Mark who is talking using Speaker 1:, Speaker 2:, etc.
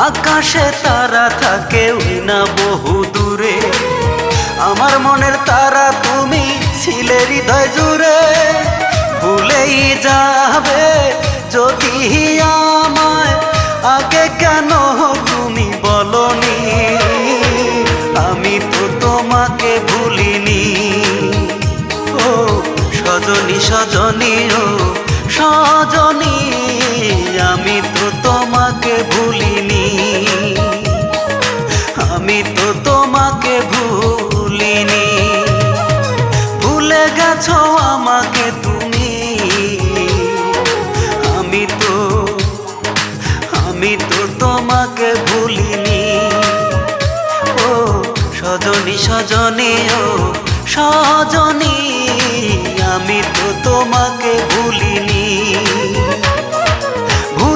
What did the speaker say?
Speaker 1: আকাশে তারা থাকে ওই না বহু দূরে, আমার মনের তারা তুমি ছিলে হৃদয় জুড়ে। ভুলেই যাবে যদি আমায়, আগে কেন তুমি বলনি? আমি তো তোমাকে ভুলিনি। ও সজনী সজনী, ও সজনী, আমি তো তোমাকে ভুলিনি। আমি তো তোমাকে ভুলিনি। ভুলে গেছো আমাকে তুমি, আমি তো তোমাকে ভুলিনি। ও সজনী সজনী, ও সজনী, আমি তো তোমাকে ভুলিনি।